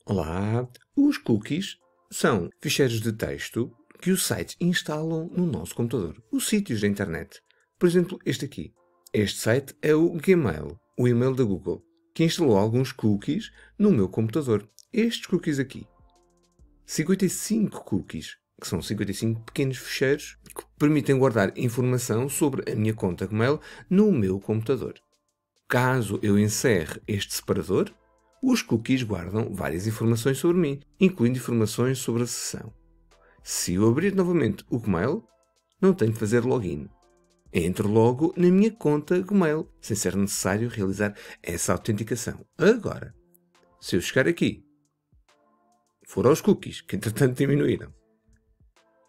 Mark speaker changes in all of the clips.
Speaker 1: Olá! Os cookies são ficheiros de texto que os sites instalam no nosso computador. Os sítios da internet. Por exemplo, este aqui. Este site é o Gmail, o e-mail da Google, que instalou alguns cookies no meu computador. Estes cookies aqui. 55 cookies, que são 55 pequenos ficheiros que permitem guardar informação sobre a minha conta Gmail no meu computador. Caso eu encerre este separador, os cookies guardam várias informações sobre mim, incluindo informações sobre a sessão. Se eu abrir novamente o Gmail, não tenho de fazer login. Entro logo na minha conta Gmail, sem ser necessário realizar essa autenticação. Agora, se eu chegar aqui, for aos cookies, que entretanto diminuíram,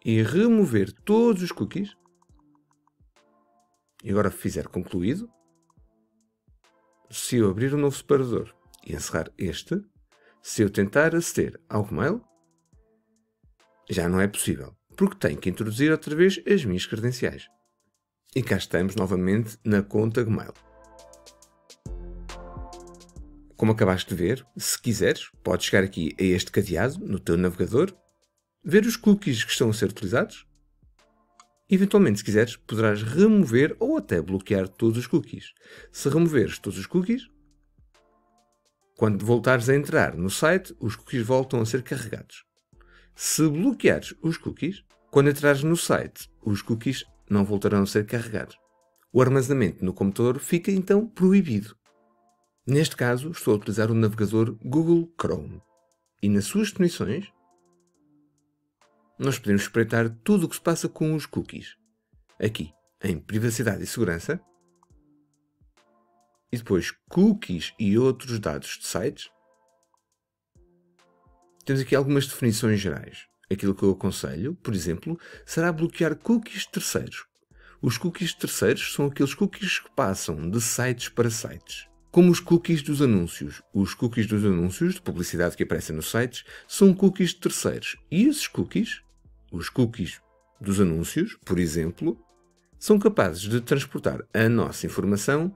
Speaker 1: e remover todos os cookies, e agora fizer concluído, se eu abrir um novo separador e encerrar este, se eu tentar aceder ao Gmail, já não é possível, porque tenho que introduzir outra vez as minhas credenciais. E cá estamos novamente na conta Gmail. Como acabaste de ver, se quiseres, podes chegar aqui a este cadeado no teu navegador, ver os cookies que estão a ser utilizados. Eventualmente, se quiseres, poderás remover ou até bloquear todos os cookies. Se removeres todos os cookies, quando voltares a entrar no site, os cookies voltam a ser carregados. Se bloqueares os cookies, quando entrares no site, os cookies não voltarão a ser carregados. O armazenamento no computador fica então proibido. Neste caso, estou a utilizar o navegador Google Chrome. E nas suas definições, nós podemos espreitar tudo o que se passa com os cookies. Aqui, em Privacidade e Segurança. E depois, cookies e outros dados de sites. Temos aqui algumas definições gerais. Aquilo que eu aconselho, por exemplo, será bloquear cookies terceiros. Os cookies terceiros são aqueles cookies que passam de sites para sites. Como os cookies dos anúncios. Os cookies dos anúncios de publicidade que aparecem nos sites são cookies terceiros. E esses cookies, os cookies dos anúncios, por exemplo, são capazes de transportar a nossa informação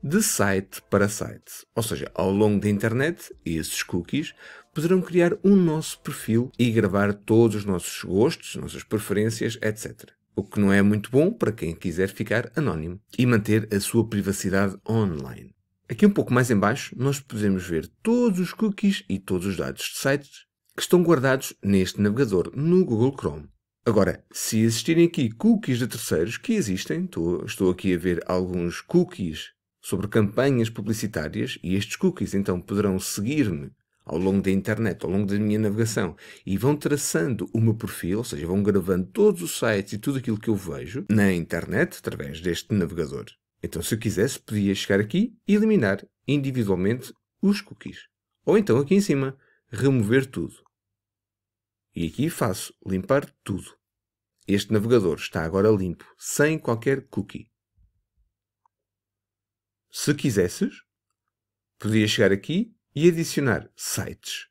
Speaker 1: de site para site. Ou seja, ao longo da internet, esses cookies poderão criar um nosso perfil e gravar todos os nossos gostos, nossas preferências, etc. O que não é muito bom para quem quiser ficar anónimo e manter a sua privacidade online. Aqui um pouco mais em baixo, nós podemos ver todos os cookies e todos os dados de sites que estão guardados neste navegador no Google Chrome. Agora, se existirem aqui cookies de terceiros, que existem, estou aqui a ver alguns cookies sobre campanhas publicitárias e estes cookies então poderão seguir-me ao longo da internet, ao longo da minha navegação e vão traçando o meu perfil, ou seja, vão gravando todos os sites e tudo aquilo que eu vejo na internet através deste navegador. Então, se eu quisesse, podia chegar aqui e eliminar individualmente os cookies. Ou então, aqui em cima, remover tudo. E aqui faço limpar tudo. Este navegador está agora limpo, sem qualquer cookie. Se quisesses, podia chegar aqui e adicionar sites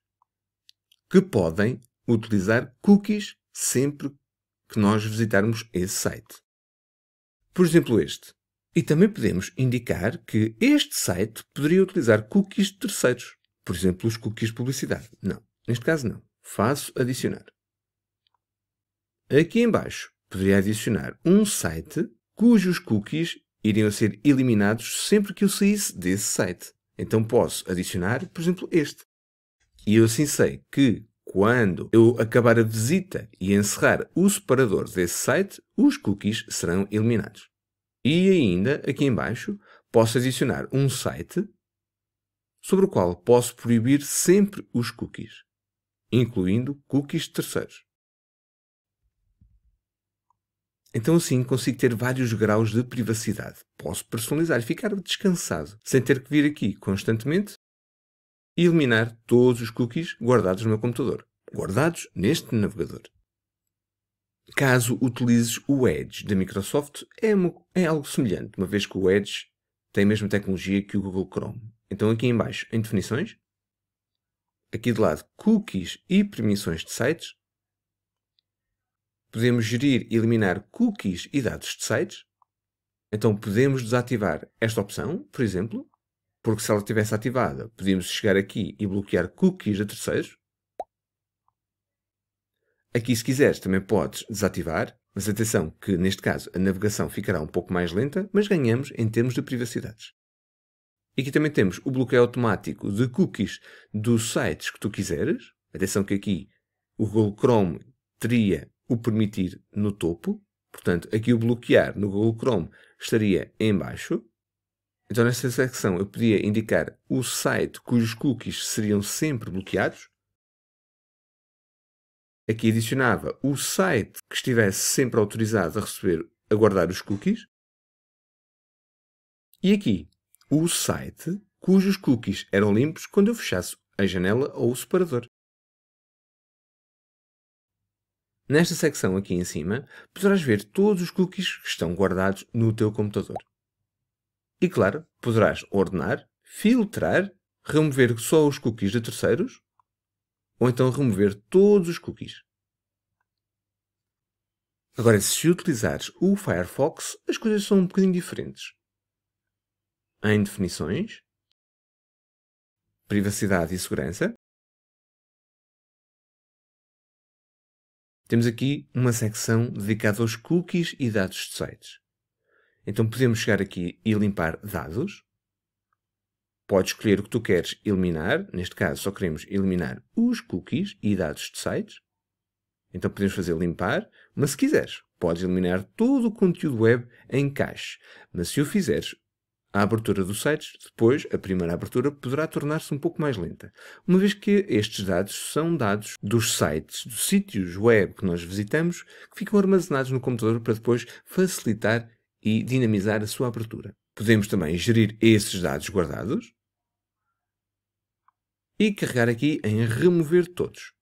Speaker 1: que podem utilizar cookies sempre que nós visitarmos esse site. Por exemplo, este. E também podemos indicar que este site poderia utilizar cookies de terceiros. Por exemplo, os cookies de publicidade. Não. Neste caso, não. Faço adicionar. Aqui em baixo, poderia adicionar um site cujos cookies iriam ser eliminados sempre que eu saísse desse site. Então posso adicionar, por exemplo, este. E eu assim sei que quando eu acabar a visita e encerrar o separador desse site, os cookies serão eliminados. E ainda, aqui em baixo, posso adicionar um site sobre o qual posso proibir sempre os cookies, incluindo cookies de terceiros. Então assim consigo ter vários graus de privacidade. Posso personalizar e ficar descansado, sem ter que vir aqui constantemente e eliminar todos os cookies guardados no meu computador, guardados neste navegador. Caso utilizes o Edge da Microsoft, é algo semelhante, uma vez que o Edge tem a mesma tecnologia que o Google Chrome. Então aqui em baixo, em definições, aqui de lado, cookies e permissões de sites, podemos gerir e eliminar cookies e dados de sites. Então podemos desativar esta opção, por exemplo, porque se ela estivesse ativada, podíamos chegar aqui e bloquear cookies de terceiros. Aqui, se quiseres, também podes desativar, mas atenção que, neste caso, a navegação ficará um pouco mais lenta, mas ganhamos em termos de privacidades. E aqui também temos o bloqueio automático de cookies dos sites que tu quiseres. Atenção que aqui o Google Chrome teria o permitir no topo. Portanto, aqui o bloquear no Google Chrome estaria em baixo. Então, nesta secção, eu podia indicar o site cujos cookies seriam sempre bloqueados. Aqui adicionava o site que estivesse sempre autorizado a guardar os cookies. E aqui, o site cujos cookies eram limpos quando eu fechasse a janela ou o separador. Nesta secção aqui em cima, poderás ver todos os cookies que estão guardados no teu computador. E claro, poderás ordenar, filtrar, remover só os cookies de terceiros, ou então remover todos os cookies. Agora, se utilizares o Firefox, as coisas são um bocadinho diferentes. Em definições, privacidade e segurança, temos aqui uma secção dedicada aos cookies e dados de sites. Então podemos chegar aqui e limpar dados. Podes escolher o que tu queres eliminar. Neste caso, só queremos eliminar os cookies e dados de sites. Então podemos fazer limpar, mas se quiseres, podes eliminar todo o conteúdo web em cache. Mas se o fizeres, a abertura dos sites, depois, a primeira abertura, poderá tornar-se um pouco mais lenta, uma vez que estes dados são dados dos sites, dos sítios web que nós visitamos, que ficam armazenados no computador para depois facilitar e dinamizar a sua abertura. Podemos também gerir esses dados guardados e carregar aqui em remover todos.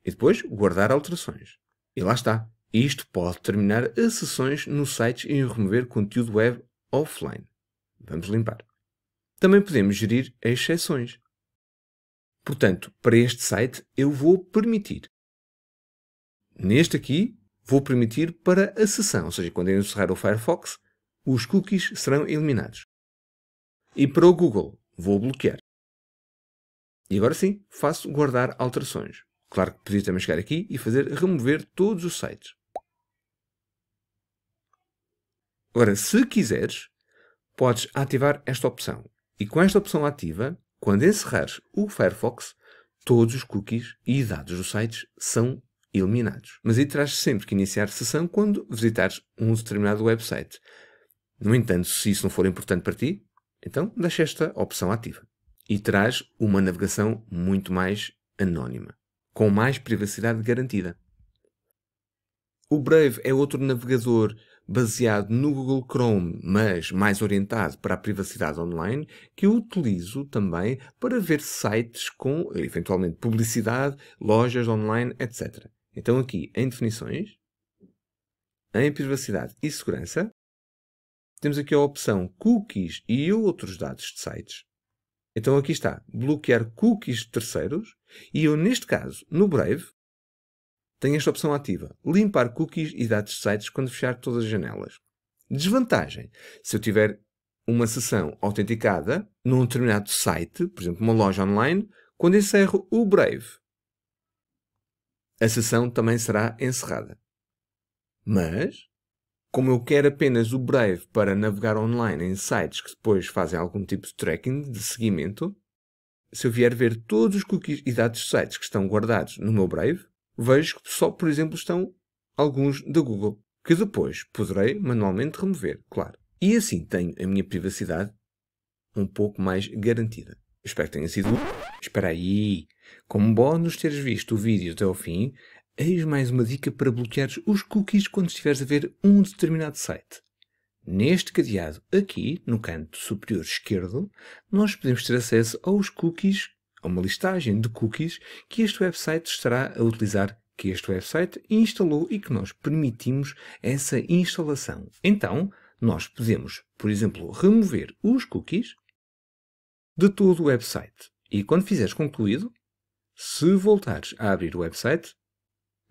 Speaker 1: E depois guardar alterações. E lá está. Isto pode terminar as sessões no site e remover conteúdo web offline. Vamos limpar. Também podemos gerir exceções. Portanto, para este site eu vou permitir. Neste aqui, vou permitir para a sessão, ou seja, quando eu encerrar o Firefox, os cookies serão eliminados. E para o Google, vou bloquear. E agora sim, faço guardar alterações. Claro que podia também chegar aqui e fazer remover todos os sites. Agora, se quiseres, podes ativar esta opção. E com esta opção ativa, quando encerrares o Firefox, todos os cookies e dados dos sites são eliminados. Mas aí terás sempre que iniciar sessão quando visitares um determinado website. No entanto, se isso não for importante para ti, então deixa esta opção ativa. E terás uma navegação muito mais anónima, com mais privacidade garantida. O Brave é outro navegador baseado no Google Chrome, mas mais orientado para a privacidade online, que eu utilizo também para ver sites com, eventualmente, publicidade, lojas online, etc. Então aqui, em definições, em privacidade e segurança, temos aqui a opção cookies e outros dados de sites. Então aqui está, bloquear cookies de terceiros, e eu, neste caso, no Brave, tenho esta opção ativa, limpar cookies e dados de sites quando fechar todas as janelas. Desvantagem, se eu tiver uma sessão autenticada num determinado site, por exemplo, uma loja online, quando encerro o Brave, a sessão também será encerrada. Mas, como eu quero apenas o Brave para navegar online em sites que depois fazem algum tipo de tracking, de seguimento, se eu vier ver todos os cookies e dados de sites que estão guardados no meu Brave, vejo que só, por exemplo, estão alguns da Google, que depois poderei manualmente remover, claro. E assim tenho a minha privacidade um pouco mais garantida. Espero que tenha sido... Espera aí! Como bónus teres visto o vídeo até ao fim, eis mais uma dica para bloqueares os cookies quando estiveres a ver um determinado site. Neste cadeado aqui, no canto superior esquerdo, nós podemos ter acesso aos cookies, a uma listagem de cookies que este website estará a utilizar, que este website instalou e que nós permitimos essa instalação. Então, nós podemos, por exemplo, remover os cookies de todo o website. E quando fizeres concluído, se voltares a abrir o website,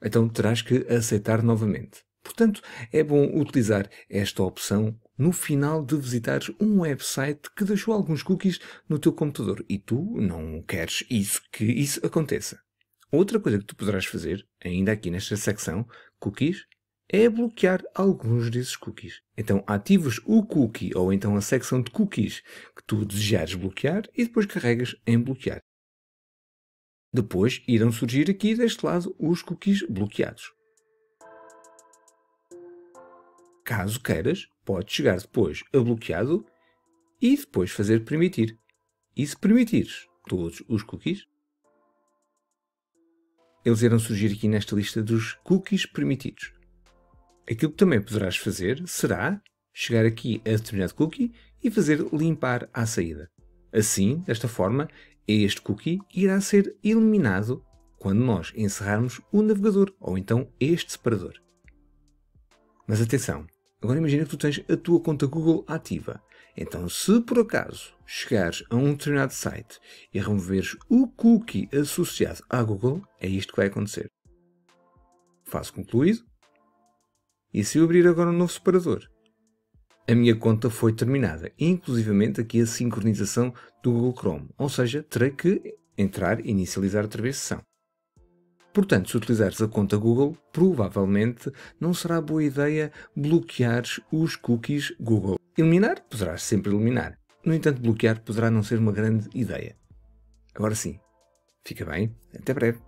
Speaker 1: então terás que aceitar novamente. Portanto, é bom utilizar esta opção no final de visitares um website que deixou alguns cookies no teu computador e tu não queres que isso aconteça. Outra coisa que tu poderás fazer, ainda aqui nesta secção, cookies, é bloquear alguns desses cookies. Então ativas o cookie ou então a secção de cookies que tu desejares bloquear e depois carregas em bloquear. Depois irão surgir aqui deste lado os cookies bloqueados. Caso queiras, podes chegar depois a bloqueado e depois fazer permitir. E se permitires todos os cookies, eles irão surgir aqui nesta lista dos cookies permitidos. Aquilo que também poderás fazer será chegar aqui a determinado cookie e fazer limpar à saída. Assim, desta forma, este cookie irá ser eliminado quando nós encerrarmos o navegador ou então este separador. Mas atenção, agora imagina que tu tens a tua conta Google ativa. Então, se por acaso chegares a um determinado site e removeres o cookie associado à Google, é isto que vai acontecer. Faço concluído. E se eu abrir agora um novo separador? A minha conta foi terminada, inclusivamente aqui a sincronização do Google Chrome. Ou seja, terei que entrar e inicializar outra vez a sessão. Portanto, se utilizares a conta Google, provavelmente não será boa ideia bloqueares os cookies Google. Eliminar, poderás sempre eliminar. No entanto, bloquear poderá não ser uma grande ideia. Agora sim, fica bem, até breve.